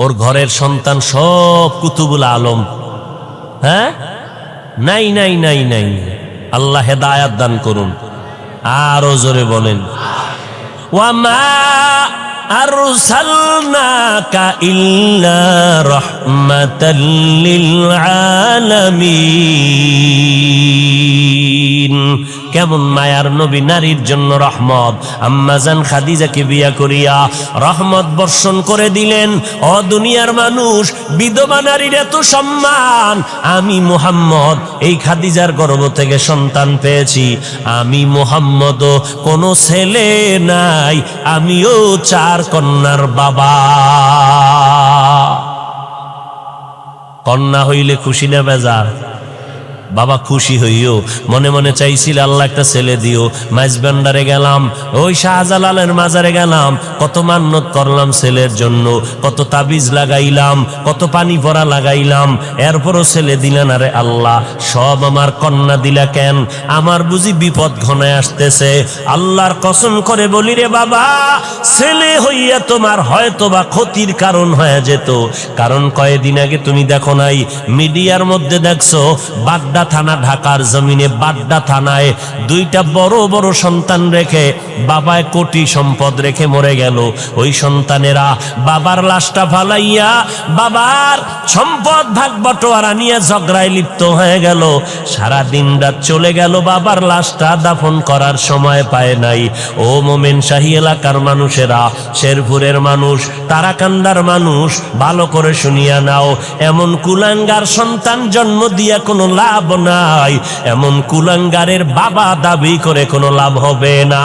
ওর ঘরের সন্তান সব কুতুবুল আলম। হ্যাঁ নাই নাই নাই নাই, আল্লাহ হেদায়াত দান করুন। আরো জোরে বলেন, ওয়ামা আরসালনাকা ইল্লা রাহমাতাল লিল আলামিন। কেমন মায়ার নবী, নারীর জন্য রহমত। আম্মাজান খাদিজাকে বিয়া করিয়া রহমত বর্ষণ করে দিলেন। ও দুনিয়ার মানুষ, বিধবা নারীর এত সম্মান। আমি মুহাম্মদ এই খাদিজার গর্ভ থেকে সন্তান পেয়েছি। আমি মুহাম্মদও কোনো ছেলে নাই, আমিও 4 কন্যার বাবা। কন্যা হইলে খুশি না বেজার? বাবা খুশি হইও, মনে মনে চাইছিল আল্লাহ একটা ছেলে দিও। মাইজবান্ডারে গেলাম, ওই শাহজালালের মাজারে গেলাম, কত মান্নত করলাম ছেলের জন্য, কত তাবিজ লাগাইলাম, কত পানি পরা লাগাইলাম, এরপরও ছেলে দিলেন। আরে আল্লাহ, সব আমার কন্যা দিলা কেন? আমার বুঝি বিপদ ঘনায় আসতেছে? আল্লাহর কসম করে বলি রে বাবা, ছেলে হইয়া তোমার হয়তো বা ক্ষতির কারণ হয়ে যেত। কারণ কয়েকদিন আগে তুমি দেখো নাই, মিডিয়ার মধ্যে দেখছো, বাড্ডা থানা, ঢাকার জমিনে বাড্ডা থানায় 2টা বড় বড় সন্তান রেখে বাবায় কোটি সম্পদ রেখে মরে গেল। ওই সন্তানেরা বাবার লাশটা ফালাইয়া বাবার সম্পদ ভাগ বটোয়ারা নিয়ে ঝগড়ায় লিপ্ত হয়ে গেল। সারা দিন রাত চলে গেল, বাবার লাশটা দাফন করার সময় পায় নাই। ও মোমেন শাহী এলাকার মানুষেরা, শেরপুরের মানুষ, তারাকান্দার মানুষ, ভালো করে শুনিয়া নাও। এমন কুলাঙ্গার সন্তান জন্ম দিয়া কোনো লাভ নাই, এমন কুলাঙ্গারের বাবা দাবি করে কোনো লাভ হবে না।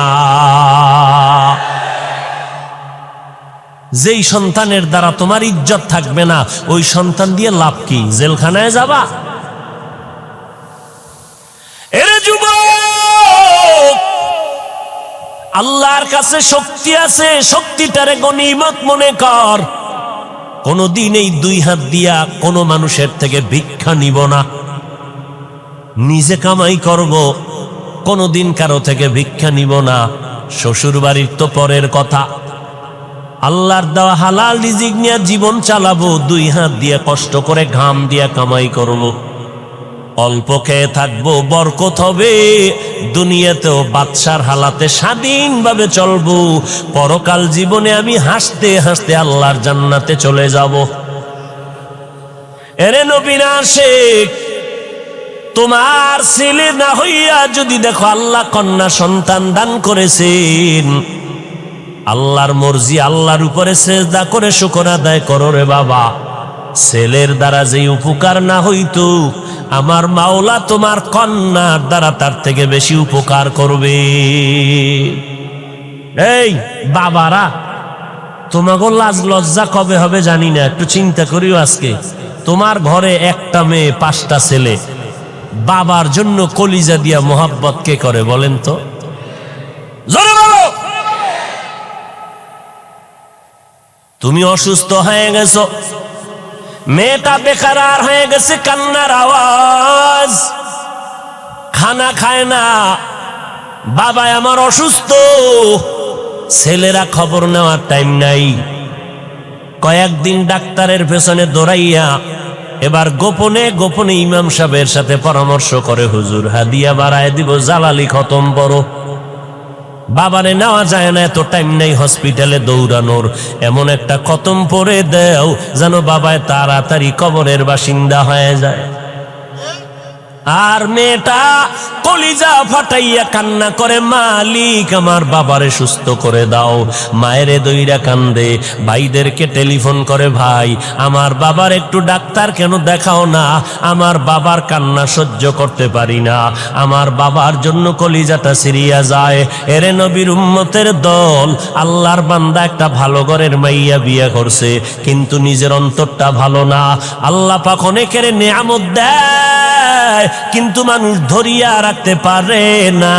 যেই সন্তানের দ্বারা তোমার ইজ্জত থাকবে না, ওই সন্তান দিয়ে লাভ কি? জেলখানায় যাবা? এরে যুবক, আল্লাহর কাছে শক্তি আছে, শক্তিটারে গনিমত মনে কর। কোনদিন এই 2 হাত দিয়া কোনো মানুষের থেকে ভিক্ষা নিব না, নিজে কামাই করব, কোনদিন কারো থেকে ভিক্ষা নিব না। শ্বশুর বাড়ির তো পরের কথা, আল্লাহর দেওয়া হালাল রিজিক নিয়ে জীবন চালাবো। 2 হাত দিয়ে কষ্ট করে ঘাম দিয়া কামাই করব, অল্প খেয়ে থাকবো, বরকত হবে। দুনিয়াতেও বাদশার হালাতে স্বাধীনভাবে চলবো। পরকাল জীবনে আমি হাসতে হাসতে আল্লাহর জান্নাতে চলে যাব। এরে নবীর আশিক, তোমার ছেলে না হইয়া যদি দেখো আল্লাহ কন্যা সন্তান দান করেছেন, আল্লাহর মর্জি, আল্লাহর উপরে সেজদা করে শুকর আদায় করো রে বাবা। ছেলের দ্বারা যে উপকার না হইতো, আমার মাওলা তোমার কন্যার দ্বারা তার থেকে বেশি উপকার করবে। এই বাবারা, তোমাকে লাজ লজ্জা কবে হবে জানি না, একটু চিন্তা করিও। আজকে তোমার ঘরে 1টা মেয়ে 5টা ছেলে, বাবার জন্য কলিজা দিয়া মোহাব্বত কে করে বলেন তো? জোরে বলো। তুমি অসুস্থ হয়ে গেছো, মেয়েটা বেকারার হয়ে গেছে, কান্নার আওয়াজ, খানা খায় না, বাবা আমার অসুস্থ। ছেলেরা খবর নেওয়ার টাইম নাই, কয়েকদিন ডাক্তারের পেছনে দৌড়াইয়া এবার গোপনে গোপনে ইমাম সাহেবের সাথে পরামর্শ করে, হুজুর হাদিয়া বাড়ায় দিব, জালালি খতম বড়। বাবারে নেওয়া যায় না, এত টাইম নেই হসপিটালে দৌড়ানোর। এমন একটা খতম পরে দেও যেন বাবায় তাড়াতাড়ি কবরের বাসিন্দা হয়ে যায়। আর মেয়েটা কলিজা ফাটাইয়া কান্না করে, মালিক আমার বাবারে সুস্থ করে দাও। মায়েরে দইরা কান্দে, ভাইদেরকে টেলিফোন করে, ভাই আমার বাবার একটু ডাক্তার কেন দেখাও না, আমার বাবার কান্না সহ্য করতে পারি না, আমার বাবার জন্য কলিজাটা সিরিয়া যায়। এরে নবীর উম্মতের দল, আল্লাহর বান্দা একটা ভালো ঘরের মাইয়া বিয়ে করছে, কিন্তু নিজের অন্তরটা ভালো না। আল্লাহ পাক অনেকের নিয়ামত দেয়, কিন্তু মানুষ ধরিয়া রাখতে পারে না।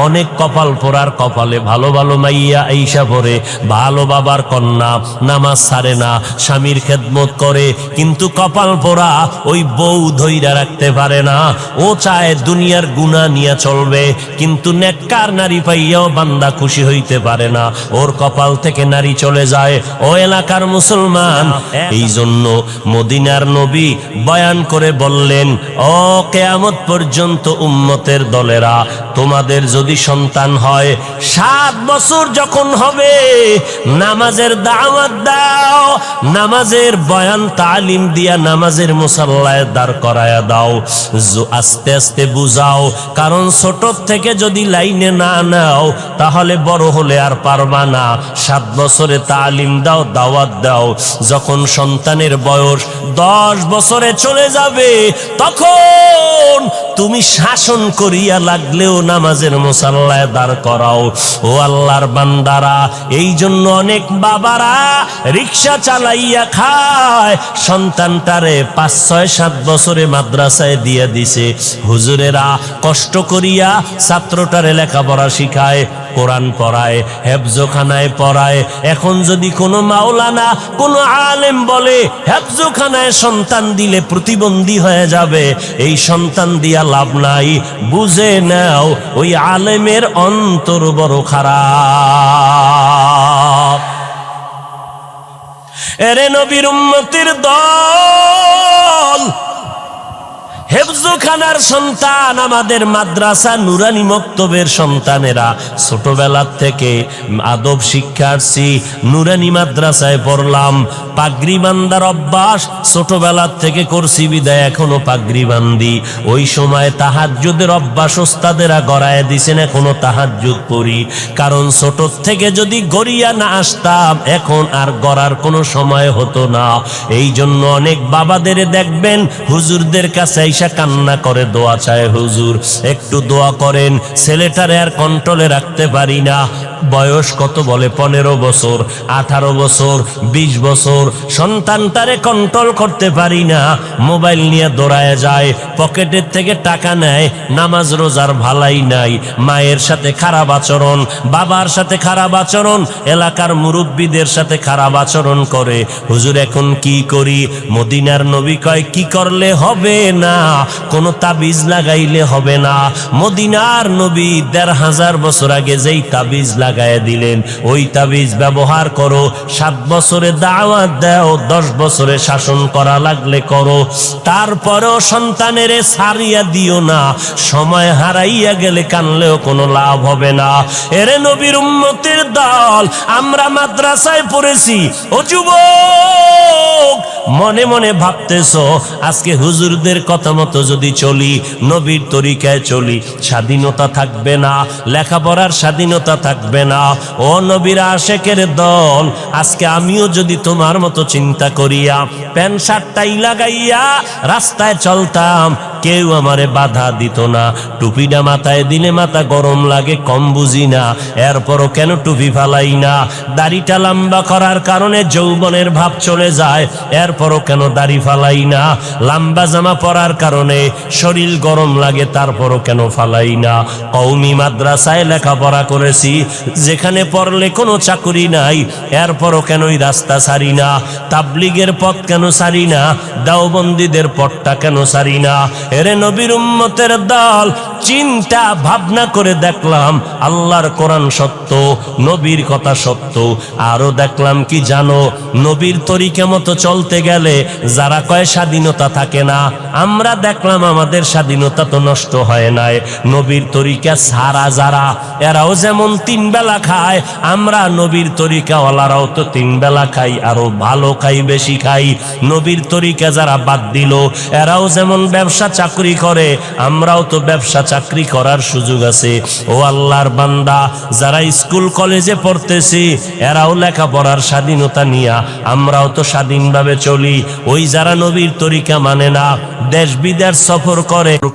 অনেক কপাল পোড়ার কপালে ভালো ভালো মাইয়া আইসা পড়ে, ভালো বাবার কন্যা, নামাজ ছাড়ে না, স্বামীর খেদমত করে, কিন্তু কপাল পোড়া ওই বউ ধইরা রাখতে পারে না। ও চায় দুনিয়ার গুনাহ নিয়ে চলবে, কিন্তু নেককার নারী পাইয়াও বান্দা খুশি হইতে পারে না, ওর কপাল থেকে নারী চলে যায়। ও এলাকার মুসলমান, এই জন্য মদিনার নবী বয়ান করে বললেন, ও কে কিয়ামত পর্যন্ত উম্মতের দলেরা তোমাদের যদি সন্তান হয় 7 বছর যখন হবে নামাজের দাওয়াত দাও, নামাজের বয়ান তালিম দিয়া নামাজের মুসাল্লায় দাঁড় করায়া দাও, আস্তে আস্তে বুঝাও। কারণ ছোট থেকে যদি লাইনে না নাও তাহলে বড় হলে আর পারবা না। 7 বছরে তালিম দাও, দাওয়াত দাও। যখন সন্তানের বয়স 10 বছরে চলে যাবে তখন তুমি শাসন করিয়া লাগলেও নামাজের মুসাল্লায় দাঁড় করাও। ও আল্লাহর বান্দারা, এই জন্য অনেক বাবারা রিক্সা চালাইয়া খায়, সন্তানটারে 5, 6, 7 বছরে মাদ্রাসায় দিয়ে দিছে। হুজুরেরা কষ্ট করিয়া ছাত্রটারে লেখাপড়া শিখায়, কোরআন পড়ায়, হেফজখানায় পড়ায়। এখন যদি কোনো মাওলানা কোনো আলেম বলে হেফজখানায় সন্তান দিলে প্রতিবন্ধী হয়ে যাবে, এই সন্তান দিয়া লাভ নাই। বুঝে নাও ওই আলেমের অন্তর বড় খারাপ। এরে নবীর উম্মতের দল, হেফজখানার সন্তান, আমাদের মাদ্রাসা নুরানি মক্তবের সন্তানেরা ছোটবেলার থেকে আদব শিক্ষার্থী, নুরানি মাদ্রাসায় পড়লাম। পাগড়ি বান্দার অভ্যাস ছোটবেলার থেকে করছি বিদায় এখনো পাগড়ি বান্দি। ওই সময় তাহাজ্জুদের অভ্যাস ওস্তাদেরা গড়ায় দিছেন, এখনো তাহাজ্জুদ পড়ি। কারণ ছোট থেকে যদি গড়িয়া না আসতাম এখন আর গড়ার কোনো সময় হতো না। এই জন্য অনেক বাবাদের দেখবেন হুজুরদের কাছে কান্না করে দোয়া চায়, হুজুর একটু দোয়া করেন, ছেলেটারে আর কন্ট্রোলে রাখতে পারি না। বয়স কত বলে 15 বছর, 18 বছর, 20 বছর, সন্তানটারে কন্ট্রোল করতে পারি না। মোবাইল নিয়ে দৌড়ায় যায়, পকেটের থেকে টাকা নেয়, নামাজ রোজার ভালাই নাই, মায়ের সাথে খারাপ আচরণ, বাবার সাথে খারাপ আচরণ, এলাকার মুরব্বীদের সাথে খারাপ আচরণ করে। হুজুর এখন কি করি? মদিনার নবী কয় কি করলে হবে না, কোনো তাবিজ লাগাইলে হবে না। মদিনার নবী 1500 বছর আগে যেই তাবিজ লাগায় দিলেন ওই তাবিজ ব্যবহার করো। 7 বছরে দাওয়াত দাও, 10 বছরে শাসন করা লাগলে করো। তারপরেও সন্তানের ছাড়িয়া দিও না, সময় হারাইয়া গেলে কানলেও কোনো লাভ হবে না। এরে নবীর উম্মতের দল, আমরা মাদ্রাসায় পড়েছি। ও যুবক, মনে মনে ভাবতেছো আজকে হুজুরদের কথা মতো যদি চলি, নবীর তরিকায় চলি, স্বাধীনতা থাকবে না, লেখাপড়ার স্বাধীনতা থাকবে না। ও নবীর আশেকের দল, আজকে আমিও যদি তোমার মতো চিন্তা করিয়া প্যান্ট শার্টটাই লাগাইয়া রাস্তায় চলতাম, কেউ আমারে বাধা দিত না। টুপিটা মাথায় দিলে মাথা গরম লাগে, কম বুঝি না, এরপরও কেন টুপি ফালাই না? দাড়িটা লম্বা করার কারণে যৌবনের ভাব চলে যায়, এরপরও কেন দাড়ি ফালাই না? লম্বা জামা পরার কারণে শরীর গরম লাগে, তারপরও কেন ফালাই না? কওমি মাদ্রাসায় লেখাপড়া করেছি, যেখানে পড়লে কোনো চাকুরি নাই, এরপরও কেন ওই রাস্তা ছাড়ি না? তাবলিগের পথ কেন ছাড়ি না? দেওবন্দীদের পথটা কেন ছাড়ি না? এরে নবীর উম্মতের দল, চিন্তা ভাবনা করে দেখলাম আল্লাহর কোরআন সত্য, নবীর কথা সত্য। আরো দেখলাম কি জানো, নবীর তরিকা মতো চলতে গেলে যারা কয় স্বাধীনতা থাকে না, আমরা দেখলাম আমাদের স্বাধীনতা তো নষ্ট হয় নাই। নবীর তরিকা সারা যারা, এরাও যেমন 3 বেলা খায়, আমরা নবীর তরিকাওয়ালারাও তো 3 বেলা খাই, আরো ভালো খাই, বেশি খাই। নবীর তরিকা যারা বাদ দিল, এরাও যেমন ব্যবসা চাকরি করে, আমরাও তো ব্যবসা চাকরি করার সুযোগ আছে। ও আল্লাহর বান্দা, যারা স্কুল কলেজে পড়তেছি, এরাও লেখাপড়ার স্বাধীনতা নিয়া, আমরাও তো স্বাধীনভাবে চলি। ওই যারা নবীর তরিকা মানে না, দেশ বিদেশ সফর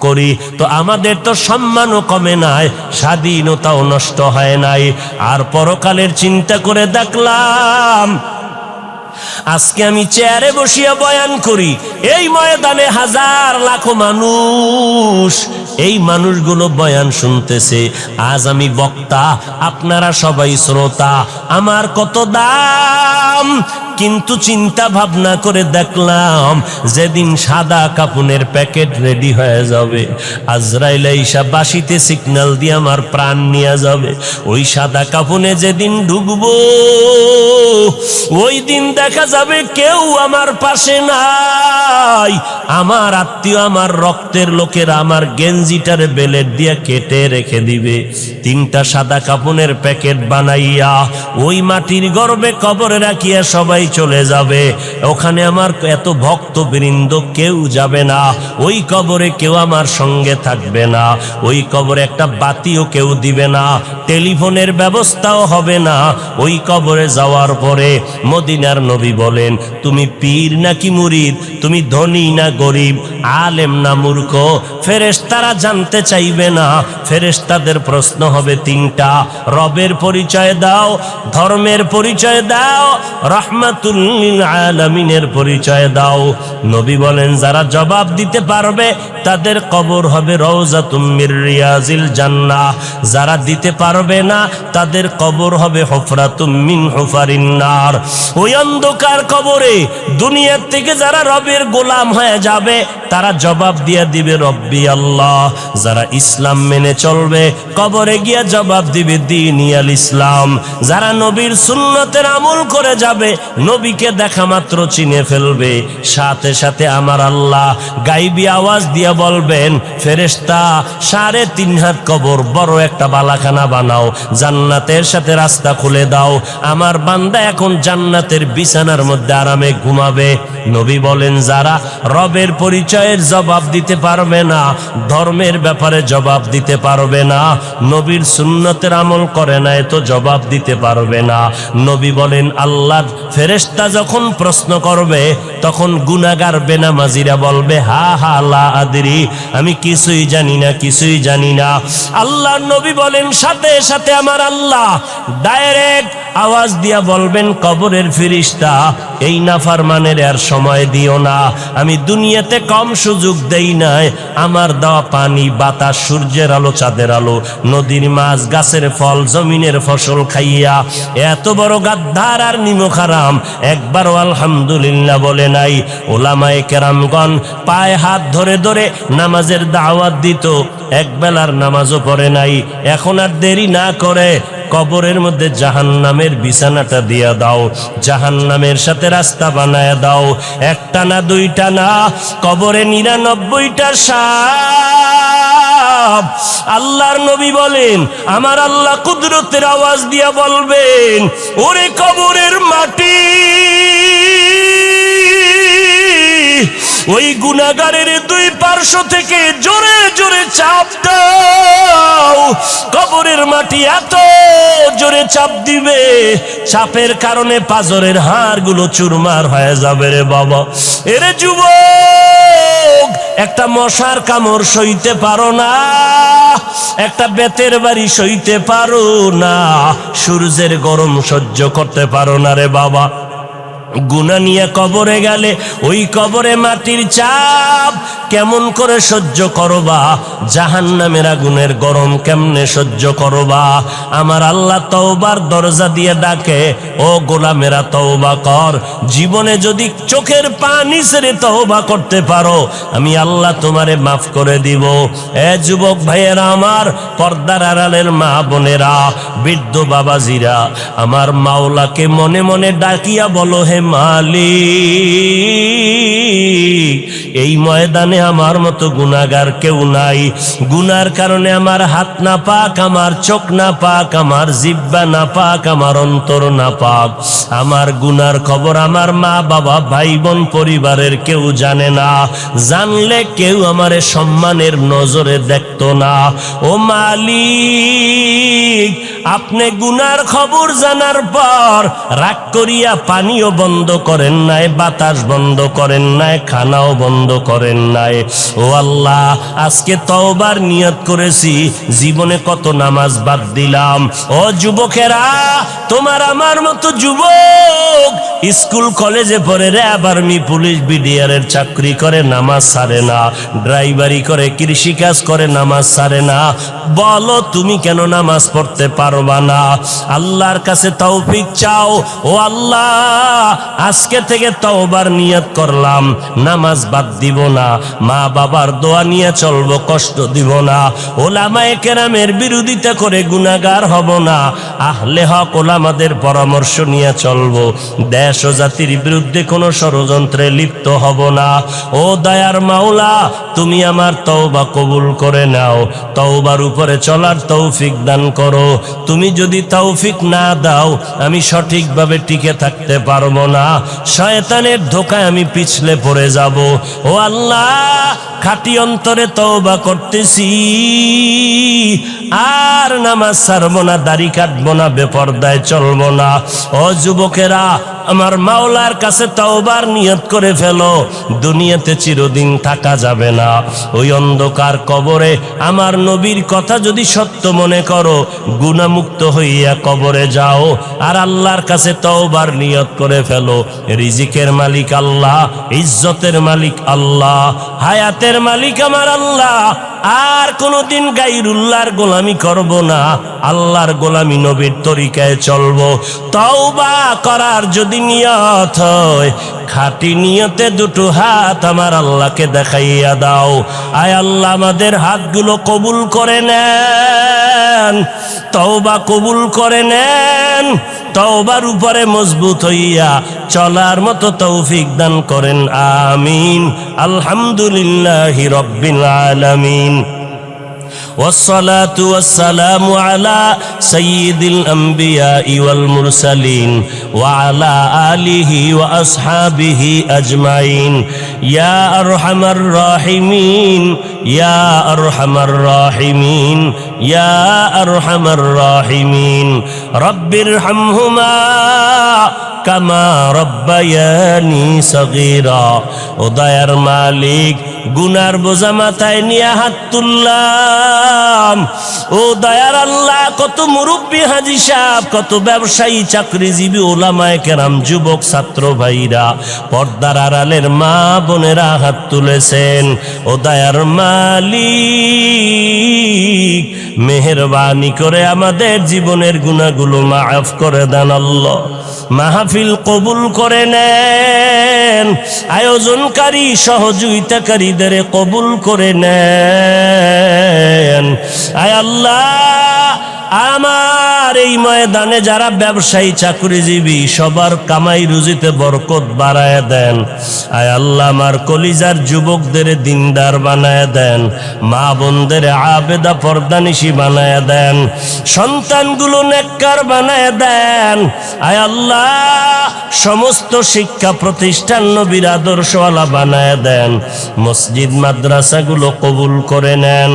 করি, তো আমাদের তো সম্মানও কমে নাই, স্বাধীনতাও নষ্ট হয় নাই। আর পরকালের চিন্তা করে দেখলাম আজকে আমি চেয়ারে বসিয়া বয়ান করি, এই ময়দানে হাজার লাখো মানুষ, এই মানুষগুলো বয়ান শুনতেছে। আজ আমি বক্তা, আপনারা সবাই শ্রোতা। আমার কত দাম, কিন্তু চিন্তা ভাবনা করে দেখলাম যেদিন সাদা কাফনের প্যাকেট রেডি হয়ে যাবে, আজরাইল আইসা বাঁশিতে সিগন্যাল দিয়ে আমার প্রাণ নিয়ে যাবে, ওই সাদা কাফনে যেদিন ঢুকবো ওই দিন দেখা যাবে কেউ আমার পাশে নাই। আমার আত্মীয়, আমার রক্তের লোকেরা আমার গেঞ্জিটারে বেলেট দিয়ে কেটে রেখে দিবে। 3টা সাদা কাফনের প্যাকেট বানাইয়া ওই মাটির গর্ভে কবরে রাখিয়া সবাই চলে যাবে। ওখানে আমার এত ভক্তবৃন্দ কেউ যাবে না, ওই কবরে কেউ আমার সঙ্গে থাকবে না, ওই কবরে একটা বাতিও কেউ দিবে না, টেলিফোনের ব্যবস্থাও হবে না। ওই কবরে যাওয়ার পরে মদিনার নবী বলেন, তুমি পীর নাকি মুরিদ, তুমি ধনী না গরিব, আলেম না মূর্খ, ফেরেশতারা জানতে চাইবে না। ফেরেশতাদের প্রশ্ন হবে 3টা, রবের পরিচয় দাও, ধর্মের পরিচয় দাও, রাহমাতুল লিল আলামিনের পরিচয় দাও। নবী বলেন, যারা জবাব দিতে পারবে তাদের কবর হবে রওজাতুম মির রিয়াজিল জান্নাহ, যারা দিতে পারবে না তাদের কবর হবে হুফরাতুম মিন হুফারিন নার। ওই অন্ধকার কবরে দুনিয়ার থেকে যারা রবের গোলাম হয়ে যাবে তারা জবাব দিয়ে দিবে রব্বি আল্লাহ। যারা ইসলাম মেনে চলবে কবরে গিয়া জবাব দিবে দীনি আল ইসলাম। যারা নবীর সুন্নতের আমল করে যাবে, নবীকে দেখা মাত্র চিনে ফেলবে, সাথে সাথে আমার আল্লাহ গাইবী আওয়াজ দিয়া বলবেন, ফেরেশতা 3.5 হাত কবর বড় একটা বালাখানা বানাও, জান্নাতের সাথে রাস্তা খুলে দাও, আমার বান্দা এখন জান্নাতের বিছানার মধ্যে আরামে ঘুমাবে। নবী বলেন, যারা রবের পরিচয়ের জবাব দিতে পারবে না, ধর্মের ব্যাপারে জবাব দিতে পারবে না, নবীর সুন্নতের আমল করে না, এত জবাব দিতে পারবে না। নবী বলেন, আল্লাহর ফেরেশতা যখন প্রশ্ন করবে তখন গুনাহগার বেনামাজিরা বলবে, হা হা লা আদরি, আমি কিছুই জানি না, কিছুই জানি না। আল্লাহর নবী বলেন, সাথে সাথে আমার আল্লাহ ডাইরেক্ট আওয়াজ দিয়া বলবেন, কবরের ফেরেশতা এই নাফরমানের আর সময় দিও না, আমি দুনিয়াতে কম সুযোগ দেই নাই, আমার দেওয়া পানি, বাতাস, সূর্যের আলো, চাঁদের আলো, নদীর মাছ, গাছের ফল, জমিনের ফসল খাইয়া এত বড় গাদ্দার আর নিমক হারাম একবারও আলহামদুলিল্লাহ বলে নাই। ওলামায়ে কেরামগণ পায়ে হাত ধরে ধরে নামাজের দাওয়াত দিত, একবেলার নামাজও পড়ে নাই। এখন আর দেরি না করে কবরের মধ্যে জাহান্নামের বিছানাটা দিয়া দাও, জাহান্নামের সাথে রাস্তা বানায় দাও। 1টা না 2টা না, কবরে 99টা সাপ। আল্লাহর নবী বলেন, আমার আল্লাহ কুদরতের আওয়াজ দিয়া বলবেন, ওরে কবরের মাটি, ওই গুনাহগারের 2 পার্শ্ব থেকে জোরে জোরে চাপ দাও। কবরের মাটি এত জোরে চাপ দিবে, চাপের কারণে পাজরের হাড়গুলো চুরমার হয়ে যাবে রে বাবা। এরে যুবক, একটা মশার কামড় সইতে পারো না, একটা বেতের বাড়ি সইতে পারো না, সূর্যের গরম সহ্য করতে পারো না রে বাবা। গুনাহ নিয়ে কবরে গেলে ওই কবরে মাটির চাপ কেমন করে সহ্য করবা, জাহান্নামের আগুনের গরম কেমনে সহ্য করবা। আমার আল্লাহ তওবার দরজা দিয়ে ডাকে, ও গোলামেরা তওবা কর। জীবনে যদি চোখের পানি ছেড়ে তওবা করতে পারো, আমি আল্লাহ তোমারে মাফ করে দিব। এ যুবক ভাইয়েরা, আমার পর্দার আড়ালের মা বোনেরা, বৃদ্ধ বাবাজিরা, আমার মাওলাকে মনে মনে ডাকিয়া বলো, হে মালিক, এই ময়দানে আমার মতো গুনাহগার কেউ নাই। গুনার কারণে আমার হাত না পাক, আমার চোখ না পাক, আমার জিহ্বা না পাক, আমার অন্তর না পাক। আমার গুনার খবর আমার মা বাবা, ভাই বোন, পরিবারের কেউ জানে না। জানলে কেউ আমারে সম্মানের নজরে দেখতো না। ও মালিক, আপনি গুনার খবর জানার পর রাগ করিয়া পানিও বন্ধ করেন নাই, বাতাস বন্ধ করেন নাই, খানাও বন্ধ করেন নাই। ও আল্লাহ, আজকে তওবার নিয়ত করেছি, জীবনে কত নামাজ বাদ দিলাম। ও যুবকেরা, তোমার আমার মতো যুবক স্কুল কলেজে পড়ে, র্যাব, আর্মি, পুলিশ, বিডিআরের চাকরি করে, নামাজ ছাড়ে না, ড্রাইভারি করে, কৃষিকাজ করে, নামাজ ছাড়ে না। বলো তুমি কেন নামাজ পড়তে পারবা না? আল্লাহর কাছে তৌফিক চাও। ও আল্লাহ, আজকে থেকে তওবার নিয়ত করলাম, নামাজ বাদ দিব না, মা বাবার দোয়া নিয়ে চলবো, কষ্ট দিব না, ওলামায়ে কেরামের বিরোধিতা করে গুনাহগার হব না, আহলে হক ওলামাদের পরামর্শ নিয়ে চলবো, দেশ ও জাতির বিরুদ্ধে কোনো ষড়যন্ত্রে লিপ্ত হব না। ও দয়ার মাওলা, তুমি আমার তওবা কবুল করে নাও, তওবার উপরে চলার তৌফিক দান করো। তুমি যদি তৌফিক না দাও, আমি সঠিকভাবে টিকে থাকতে পারবো না, শয়তানের ধোকায় আমি পিছলে পড়ে যাব। ও আল্লাহ, খাঁটি অন্তরে তওবা করতেছি, আর নামাজ ছাড়বো না, দাড়ি কাটবো না, বেপরদায় চলবো না। ও যুবকেরা, আমার মাওলার কাছে তওবার নিয়ত করে ফেলো, দুনিয়াতে চিরদিন থাকা যাবে না। ওই অন্ধকার কবরে আমার নবীর কথা যদি সত্য মনে করো, গুনাহমুক্ত হইয়া কবরে যাও, আর আল্লাহর কাছে তওবার নিয়ত করে ফেলো। রিজিকের মালিক আল্লাহ, ইজ্জতের মালিক আল্লাহ, হায়াতের মালিক আমার আল্লাহ। আর কোনদিন গায়রুল্লাহর গোলামি করব না, আল্লাহর গোলামি, নবীর তরিকায় চলবো। তওবা করার যদি নিয়ত হয়, খাঁটি নিয়তে দুটো হাত আমার আল্লাহকে দেখাইয়া দাও। আয় আল্লাহ, আমাদের হাতগুলো কবুল করে নেন, তওবা কবুল করে নেন, তওবার উপরে মজবুত হইয়া চলার মতো তৌফিক দান করেন। আমিন। আলহামদুলিল্লাহি রাব্বিল আলামিন। والصلاة والسلام على سيد الأنبياء والمرسلين وعلى آله وأصحابه أجمعين يا أرحم الراحمين يا أرحم الراحمين يا أرحم الراحمين رب ارحمهما কামা রব্বায়ানি সগীরা। ও দয়ার মালিক, গুনার বোঝা মাথায় নিয়ে হাত তুললাম। ও দয়ার আল্লাহ, কত মুরব্বী হাজী সাহেব, কত ব্যবসায়ী, চাকরিজীবী, ওলামায়ে কেরাম, যুবক ছাত্র ভাইরা, পর্দার আড়ালের মা বোনেরা হাত তুলেছেন। ও দয়ার মালিক, মেহেরবানি করে আমাদের জীবনের গুনাহগুলো মাফ করে দেন আল্লাহ। মাহফিল কবুল করে নেন, আয়োজনকারী সহযোগিতাকারীদের কবুল করে নেন। আয় আল্লাহ, আমার এই ময়দানে যারা ব্যবসায়ী, চাকরিজীবী, সবার কামাই রুজিতে বরকত বাড়ায় দেন। আয় আল্লাহ, আমার কলিজার যুবকদের দিনদার বানায় দেন, মা বোনদের আবেদা পর্দানিশী বানায় দেন, সন্তানগুলো নেককার বানায় দেন। আয় আল্লাহ, সমস্ত শিক্ষা প্রতিষ্ঠান নবীর আদর্শওয়ালা বানায় দেন, মসজিদ মাদ্রাসাগুলো কবুল করে নেন,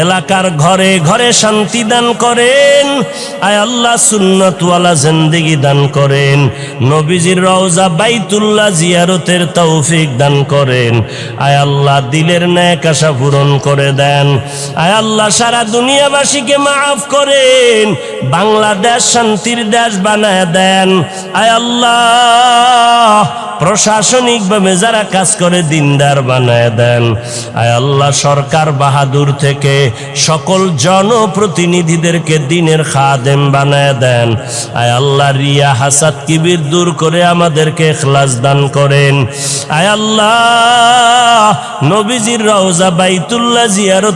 এলাকার ঘরে ঘরে শান্তি দান করেন। আয় আল্লাহ, সুন্নতওয়ালা জিন্দেগি দান করেন, নবীজির রওজা বাইতুল্লাহ জিয়ারতের তৌফিক দান করেন। আয় আল্লাহ, দিলের নেক আশা পূরণ করে দেন। আয় আল্লাহ, সারা দুনিয়াবাসীকে মাফ করেন, বাংলাদেশ শান্তির দেশ বানায় দেন। আয় আল্লাহ, প্রশাসনিকভাবে যারা কাজ করে দিনদার বানায় দেন। আয় আল্লাহ, সরকার বাহাদুর থেকে সকল জনপ্রতিনিধিদেরকে দিনের খাদেম বানায় দেন। আয় আল্লাহ, রিয়া হাসাদ কিবির দূর করে আমাদেরকে ইখলাস দান করেন। আয় আল্লাহ, নবীজির রওজা বাইতুল্লাহ জিয়ারত